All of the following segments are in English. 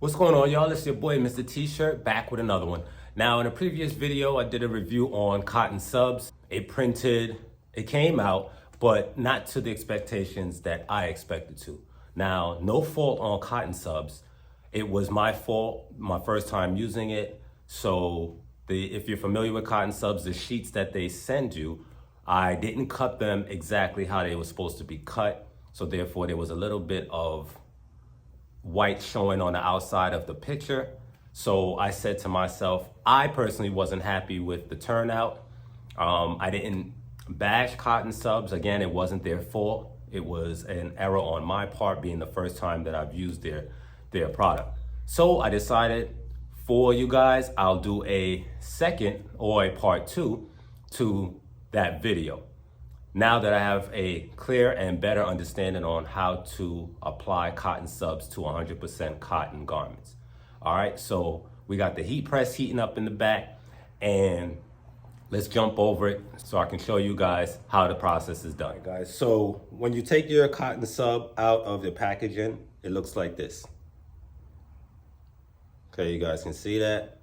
What's going on, y'all? It's your boy, Mr. T-Shirt, back with another one. Now, in a previous video, I did a review on CottonSubs. It came out, but not to the expectations that I expected to. Now, no fault on CottonSubs. It was my fault, my first time using it. So if you're familiar with CottonSubs, the sheets that they send you, I didn't cut them exactly how they were supposed to be cut. So therefore, there was a little bit of white showing on the outside of the picture. So I said to myself, I personally wasn't happy with the turnout. I didn't bash CottonSubs. Again, it wasn't their fault. It was an error on my part, being the first time that I've used their product. So I decided for you guys, I'll do a second or a part 2 to that video. Now that I have a clear and better understanding on how to apply CottonSubs to 100% cotton garments. All right, so we got the heat press heating up in the back, and let's jump over it so I can show you guys how the process is done. Guys, so when you take your CottonSub out of the packaging, it looks like this. Okay, you guys can see that.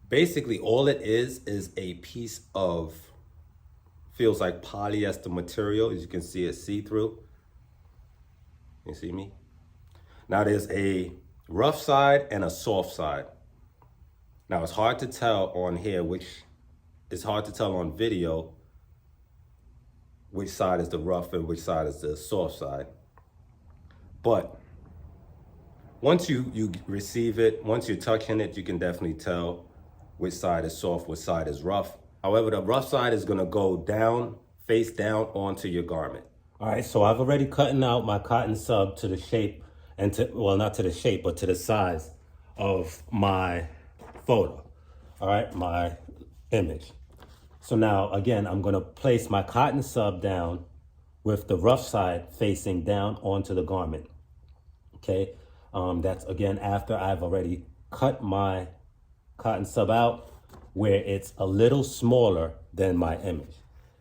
Basically, all it is a piece of feels like polyester material. As you can see, it's see-through. You see me? Now there's a rough side and a soft side. Now it's hard to tell on here it's hard to tell on video which side is the rough and which side is the soft side. But once you receive it, once you're touching it, you can definitely tell which side is soft, which side is rough. However, the rough side is gonna go down, face down onto your garment. All right, so I've already cut out my CottonSub to the shape well, not to the shape, but to the size of my photo. All right, my image. So now, again, I'm gonna place my CottonSub down with the rough side facing down onto the garment. Okay, that's again after I've already cut my CottonSub out, where it's a little smaller than my image.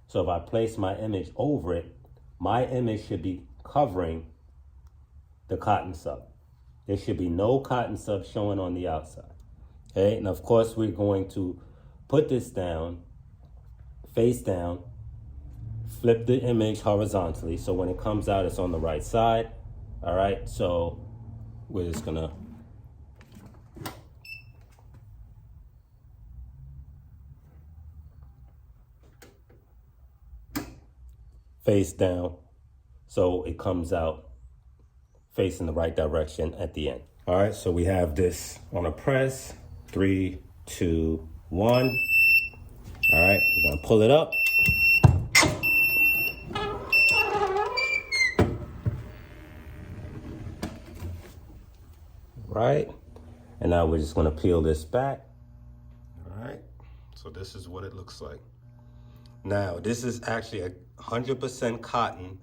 So if I place my image over it, my image should be covering the CottonSub. There should be no CottonSub showing on the outside. Okay, and of course we're going to put this down, face down, flip the image horizontally, so when it comes out, it's on the right side. All right, so we're just gonna face down so it comes out facing the right direction at the end. All right, so we have this on a press. 3, 2, 1. All right, we're gonna pull it up. Right, and now we're just gonna peel this back. All right, so this is what it looks like. Now, this is actually a 100% cotton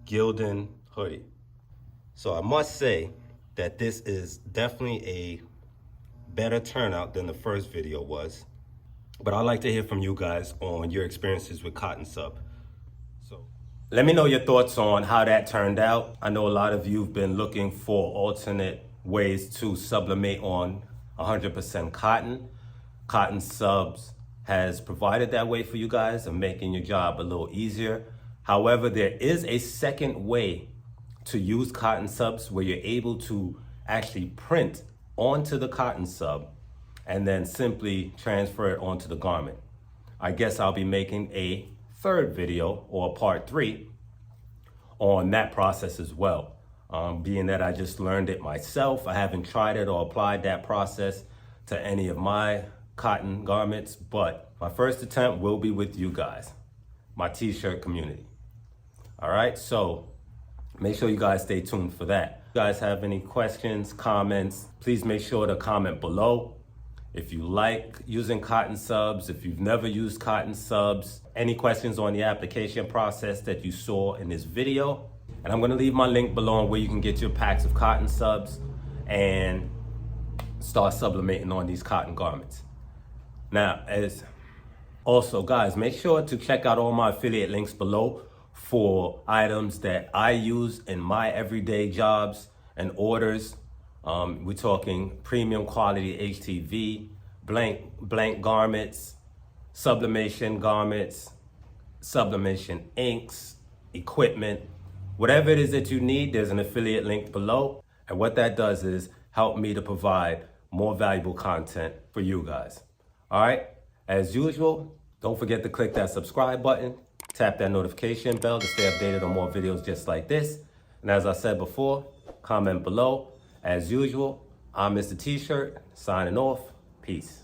Gildan hoodie. So I must say that this is definitely a better turnout than the first video was. But I'd like to hear from you guys on your experiences with CottonSub. So let me know your thoughts on how that turned out. I know a lot of you have been looking for alternate ways to sublimate on 100% cotton. CottonSubs has provided that way for you guys and making your job a little easier. However, there is a second way to use CottonSubs where you're able to actually print onto the CottonSub and then simply transfer it onto the garment. I guess I'll be making a third video or part 3 on that process as well. Being that I just learned it myself, I haven't tried it or applied that process to any of my cotton garments, but my first attempt will be with you guys, my T-shirt community. All right, so make sure you guys stay tuned for that. If you guys have any questions, comments, please make sure to comment below. If you like using CottonSubs, if you've never used CottonSubs, any questions on the application process that you saw in this video. And I'm gonna leave my link below on where you can get your packs of CottonSubs and start sublimating on these cotton garments. Now, also guys, make sure to check out all my affiliate links below for items that I use in my everyday jobs and orders. We're talking premium quality HTV, blank garments, sublimation garments, sublimation inks, equipment, whatever it is that you need, there's an affiliate link below. And what that does is help me to provide more valuable content for you guys. All right, as usual, don't forget to click that subscribe button, tap that notification bell to stay updated on more videos just like this. And as I said before, comment below. As usual, I'm Mr. T-Shirt, signing off. Peace.